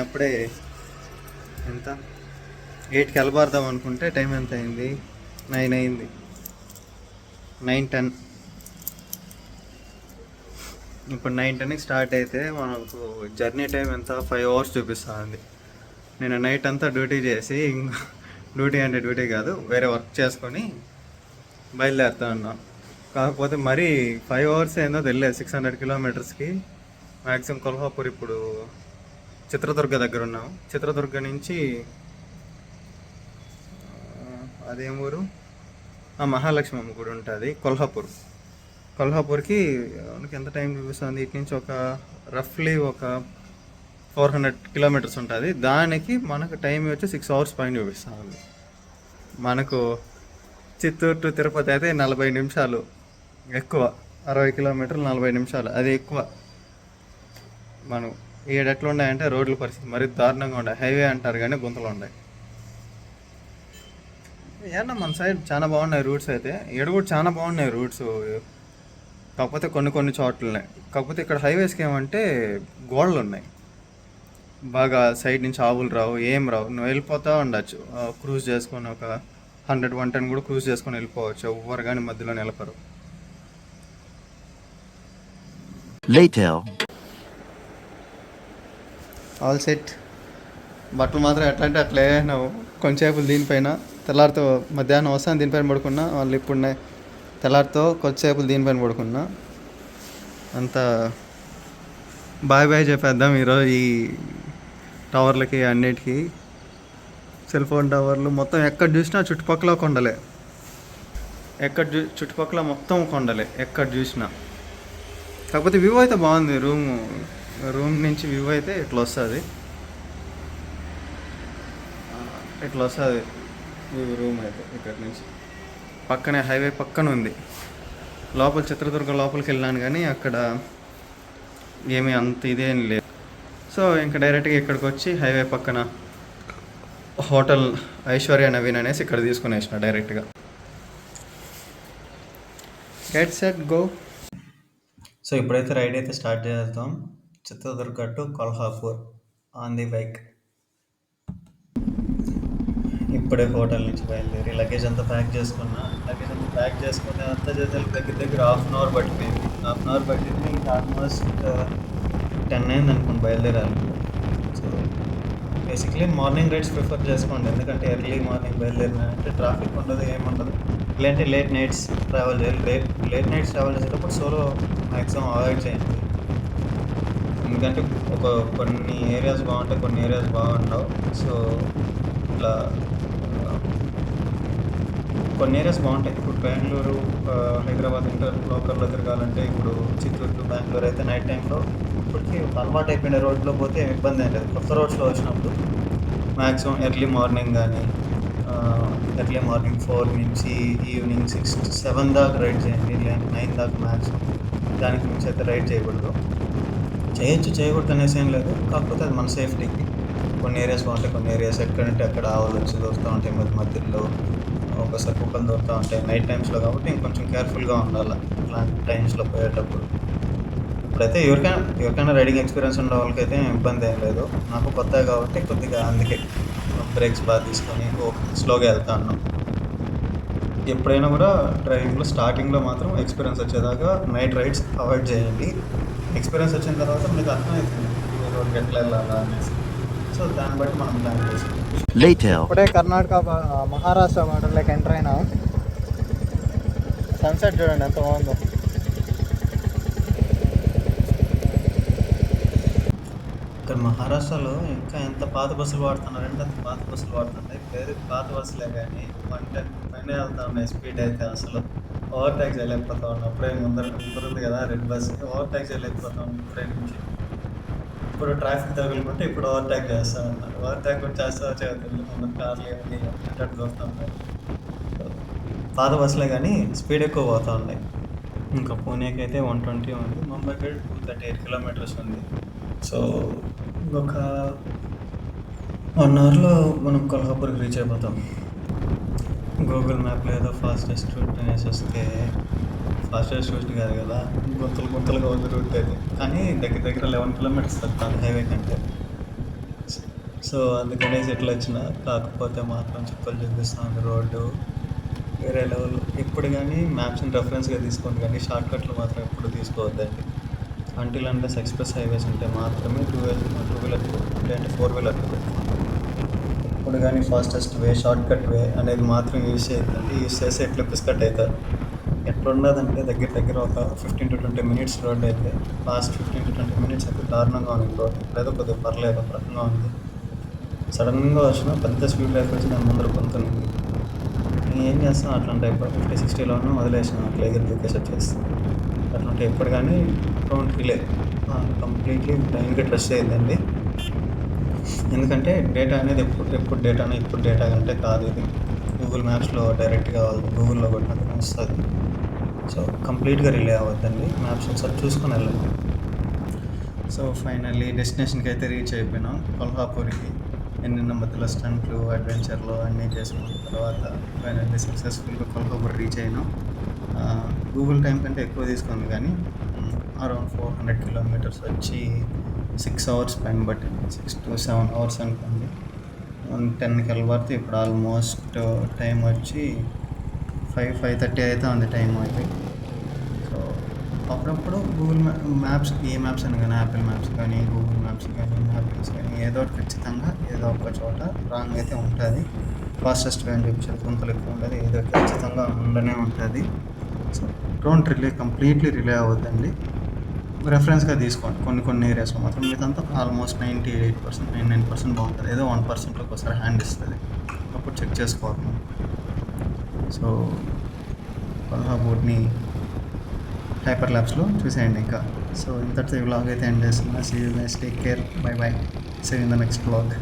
అయినప్పుడే ఎంత 8కి వెళ్ళబారుదాం అనుకుంటే టైం ఎంత అయింది? 9 అయింది. 9:10. ఇప్పుడు 9:10కి స్టార్ట్ అయితే మనకు జర్నీ టైం ఎంత? 5 అవర్స్ చూపిస్తుంది. నేను నైట్ అంతా డ్యూటీ చేసి డ్యూటీ కాదు, వేరే వర్క్ చేసుకొని బయలుదేరుతా ఉన్నాను. కాకపోతే మరీ 5 అవర్స్ ఏందో తెలియదు. 600 కిలోమీటర్స్కి మ్యాక్సిమం కొల్హాపూర్. ఇప్పుడు చిత్రదుర్గ దగ్గర ఉన్నాము. చిత్రదుర్గ నుంచి అదేం ఊరు, మహాలక్ష్మి అమ్మ గుడి ఉంటుంది కొల్హాపూర్కి మనకి ఎంత టైం చూపిస్తుంది? ఇటు నుంచి ఒక రఫ్లీ ఒక 400 కిలోమీటర్స్ ఉంటుంది. దానికి మనకు టైం వచ్చి 6 అవర్స్ పైన చూపిస్తుంది. మనకు చిత్తూరు టు తిరుపతి అయితే 40 నిమిషాలు ఎక్కువ. 60 కిలోమీటర్లు 40 నిమిషాలు, అది ఎక్కువ. మనం ఎట్లా ఉన్నాయంటే రోడ్ల పరిస్థితి మరీ దారుణంగా ఉన్నాయి. హైవే అంటారు కానీ గుంతలు ఉన్నాయి. ఏమన్నా మన సైడ్ చాలా బాగున్నాయి రూట్స్ అయితే. ఇక్కడ కూడా చాలా బాగున్నాయి రూట్స్, కాకపోతే కొన్ని చోట్లనే. కాకపోతే ఇక్కడ హైవేస్కి ఏమంటే గోడలు ఉన్నాయి బాగా. సైడ్ నుంచి ఆవులు రావు, ఏం రావు. నువ్వు వెళ్ళిపోతూ ఉండొచ్చు క్రూజ్ చేసుకొని. ఒక 100-110 కూడా క్రూజ్ చేసుకొని వెళ్ళిపోవచ్చు. ఎవ్వరు కానీ మధ్యలో నిలపరు. All set. బట్టలు మాత్రం ఎట్లా అంటే అట్లే నువ్వు కొంచెంసేపు దీనిపైన, తెల్లారితో మధ్యాహ్నం వస్తాను దీనిపైన పడుకున్నా. వాళ్ళు ఇప్పుడు తెల్లారితో కొద్దిసేపు దీనిపైన పడుకున్నా. అంతా బాయ్ చెప్పేద్దాం ఈరోజు ఈ టవర్లకి అన్నిటికీ. సెల్ ఫోన్ టవర్లు మొత్తం ఎక్కడ చూసినా చుట్టుపక్కల కొండలే. చుట్టుపక్కల మొత్తం కొండలే ఎక్కడ చూసినా. కాకపోతే వ్యూ అయితే బాగుంది. రూమ్ నుంచి వ్యూ అయితే ఇట్లా వస్తుంది రూమ్ అయితే. ఇక్కడ నుంచి పక్కనే హైవే పక్కన ఉంది. లోపల చిత్రదుర్గ లోపలికి వెళ్ళాను కానీ అక్కడ ఏమీ అంత ఇదేం లేదు. సో ఇంకా డైరెక్ట్గా ఇక్కడికి వచ్చి హైవే పక్కన హోటల్ ఐశ్వర్య నవీన్ అనేసి ఇక్కడ తీసుకునేసిన డైరెక్ట్గా. Get set go. సో ఇప్పుడైతే రైడ్ అయితే స్టార్ట్ చేద్దాం. Chitradurga to Kolhapur on the bike. ఇప్పుడే హోటల్ నుంచి బయలుదేరి లగేజ్ అంతా ప్యాక్ చేసుకుని అంతా చేసేది దగ్గర హాఫ్ అన్ అవర్ పట్టిపోయింది. ఇంకా ఆల్మోస్ట్ 10 అయింది అనుకోండి బయలుదేరాలి. So basically morning rides prefer చేసుకోండి, ఎందుకంటే ఎర్లీ మార్నింగ్ బయలుదేరినా అంటే ట్రాఫిక్ ఉండదు, ఏముండదు. లేదంటే లేట్ నైట్స్ ట్రావెల్ చేయాలి. లేట్ నైట్స్ ట్రావెల్ చేసేటప్పుడు సోలో మ్యాక్సిమం అవాయిడ్ చేయండి. ఎందుకంటే కొన్ని ఏరియాస్ బాగుంటాయి, కొన్ని ఏరియాస్ బాగుండవు. సో ఇట్లా కొన్ని ఏరియాస్ బాగుంటాయి. ఇప్పుడు బెంగళూరు, హైదరాబాద్ లోకల్లో తిరగాలంటే, ఇప్పుడు చిత్తూరు, బెంగళూరు అయితే నైట్ టైంలో ఇప్పటికీ అలవాటు అయిపోయిన రోడ్లో పోతే ఇబ్బంది ఏం లేదు. కొత్త రోడ్స్లో వచ్చినప్పుడు మ్యాక్సిమం ఎర్లీ మార్నింగ్ 4 నుంచి ఈవినింగ్ 6-7 దాకా రైడ్ చేయండి. లేదా 9 దాకా మ్యాక్సిమం. దానికి మించి అయితే రైడ్ చేయకూడదు. చేయకూడదు అనేసి ఏం లేదు, కాకపోతే అది మన సేఫ్టీకి. కొన్ని ఏరియాస్ బాగుంటాయి, కొన్ని ఏరియాస్ ఎక్కడంటే అక్కడ ఆవులు వచ్చి దొరుకుతూ ఉంటాయి మధ్యలో. ఒకసారి కుక్కలు దొరుకుతూ ఉంటాయి నైట్ టైమ్స్లో, కాబట్టి ఇంకొంచెం కేర్ఫుల్గా ఉండాలి ఇలాంటి టైమ్స్లో పోయేటప్పుడు. ఇప్పుడైతే ఎవరికైనా రైడింగ్ ఎక్స్పీరియన్స్ ఉన్న వాళ్ళకైతే ఇబ్బంది ఏం లేదు. నాకు కొత్త కాబట్టి కొద్దిగా అందుకే బ్రేక్స్ బాగా తీసుకొని స్లోగా వెళ్తా ఉన్నాం. ఎప్పుడైనా కూడా డ్రైవింగ్లో స్టార్టింగ్లో మాత్రం ఎక్స్పీరియన్స్ వచ్చేదాకా నైట్ రైడ్స్ అవాయిడ్ చేయండి. ఎక్స్పీరియన్స్ వచ్చిన తర్వాత మీకు అర్థమవుతుంది రోడ్కి ఎట్లా వెళ్ళాలా అనేసి. సో దాన్ని బట్టి మనం ప్లాన్ చేసుకోవాలి. ఇప్పుడే కర్ణాటక మహారాష్ట్ర బార్డర్లోకి ఎంటర్ అయినా. సన్సెట్ చూడండి ఎంత బాగుందో. ఇక్కడ మహారాష్ట్రలో ఇంకా ఎంత పాత బస్సులు వాడుతున్నారంటే అంత పాత బస్సులు వాడుతున్నాయి. పేరు పాత బస్సులే కానీ 110 పైన వెళ్తా ఉన్నాయి స్పీడ్ అయితే. అసలు ఓవర్టేక్ చేయలేకపోతా ఉన్నాం. అప్పుడే ముందరుంది కదా రెడ్ బస్, ఓవర్టేక్ చేయలేకపోతా ఉన్నాం ఇప్పుడే నుంచి. ఇప్పుడు ట్రాఫిక్ తగులుకుంటే ఇప్పుడు ఓవర్టేక్ చేస్తూ ఉన్నారు. ఓవర్టేక్ కూడా చేస్తూ వచ్చేది ముందు కార్లు ఇవన్నీ అటు దొరుకుతూ ఉన్నాయి. పాత బస్సులే కానీ స్పీడ్ ఎక్కువ పోతూ ఉన్నాయి. ఇంకా పూణేకి అయితే 120 ఉంది, ముంబైకి 238 కిలోమీటర్స్ ఉంది. సో ఇంకొక 1 అవర్లో మనం కొల్హాపూర్కి రీచ్ అయిపోతాం. గూగుల్ మ్యాప్లో ఏదో ఫాస్టెస్ట్ రూట్ అనేసి వస్తే ఫాస్టెస్ట్ రూట్ కాదు కదా, గుంతలుగా ఉంది రూట్ అయితే. కానీ దగ్గర 11 కిలోమీటర్స్ వస్తుంది హైవే కంటే. సో సో, అందుకనేసి ఇట్లొచ్చిన. కాకపోతే మాత్రం చుక్కలు చూపిస్తా ఉంది రోడ్డు. వేరే లెవెల్. ఎప్పుడు గానీ మ్యాప్స్‌ని రెఫరెన్స్‌గా తీసుకోండి గానీ, షార్ట్‌కట్లు మాత్రం ఎప్పుడు తీసుకోవద్దండి. అంటిల్ అన్లెస్ ఎక్స్‌ప్రెస్ హైవేస్ ఉంటే మాత్రమే టూ వీలర్‌కి లేదంటే ఫోర్ వీలర్‌కి పెట్టుకోండి. ఎప్పుడు గానీ ఫాస్టెస్ట్ వే, షార్ట్‌కట్ వే అనేది మాత్రం యూజ్ చేయొద్దండి. యూజ్ చేస్తే ఎట్లా పిస్కట్ అయితారు. ఎట్లున్నదంటే దగ్గర దగ్గర ఒక 15-20 మినిట్స్ రోడ్డయితే, లాస్ట్ 15-20 మినిట్స్ అయితే దారుణంగా ఉంది రోడ్. ఇప్పుడేదో కొద్దిగా పర్లేదు ఒక రకంగా ఉంది. సడన్‌గా వచ్చిన పెద్ద స్పీడ్ బ్రేకర్ వచ్చి దాని ముందర గుంతనుంది. ఏం చేస్తాం అట్లాంటి టైప్‌లో 50, 60లో ఉన్నా వదిలేసినాం అట్లా ఎగిరి దూకేసి వచ్చేసి. అట్లాంటివి ఎప్పుడు గానీ డోంట్ రిలే. కంప్లీట్‌లీ బ్లైండ్‌గా ట్రస్ట్ చేయొద్దండి. ఎందుకంటే డేటా అనేది ఎప్పుడు డేటానో ఇప్పుడు డేటా అంటే కాదు ఇది. గూగుల్ మ్యాప్స్‌లో డైరెక్ట్‌గా గూగుల్‌లో కొట్టినా గానీ వస్తది. సో, కంప్లీట్‌గా రిలే అవ్వద్దండి. మ్యాప్స్ ఒకసారి చూసుకొని వెళ్ళండి. సో, ఫైనల్లీ డెస్టినేషన్‌కైతే రీచ్ అయిపోయినాం. కొల్హాపూర్‌కి. ఎన్నెన్నో మధ్యలో స్టంట్లు, అడ్వెంచర్‌లు అన్నీ చేసుకున్న తర్వాత ఫైనల్లీ సక్సెస్‌ఫుల్‌గా కొల్హాపూర్ రీచ్ అయినాం. గూగుల్ టైం కంటే ఎక్కువ తీసుకుంది కానీ అరౌండ్ 400 కిలోమీటర్స్ వచ్చి 6 అవర్స్ పైన పట్టింది. 6-7 అవర్స్ అనుకోండి. 10కి వెళ్ళబడితే ఇప్పుడు ఆల్మోస్ట్ టైం వచ్చి 5:30 అయితే ఉంది టైం అయితే. సో, అప్పుడప్పుడు గూగుల్ మ్యాప్స్ ఏ మ్యాప్స్ అయినా కానీ యాపిల్ మ్యాప్స్ కానీ, గూగుల్ మ్యాప్స్ కానీ, మ్యాపింగ్స్ కానీ ఏదో ఒకటి ఖచ్చితంగా ఏదో ఒక చోట రాంగ్ అయితే ఉంటుంది. ఫాస్టెస్ట్ వే అని చూపించేది గుంతలు ఎక్కువ ఉండేది ఏదో ఖచ్చితంగా ఉండనే ఉంటుంది. So, don't rely completely rely అవ్వద్దండి. రెఫరెన్స్‌గా తీసుకోండి. కొన్ని ఏరియాస్‌లో మాత్రం మిగతాదంతా ఆల్మోస్ట్ 98%, 99% బాగుంటది. ఏదో 1% ఒక్కోసారి హ్యాండ్ ఇస్తది. అప్పుడు చెక్ చేసుకోవాలి మనం. సో, కొల్హాపూర్‌ని హైపర్ ల్యాబ్స్‌లో చూసేయండి ఇంకా. సో, ఇంతటితో ఈ వ్లాగ్ అయితే ఎండ్ చేస్తున్నా. See you guys. Take care. Bye bye. See you in the next vlog.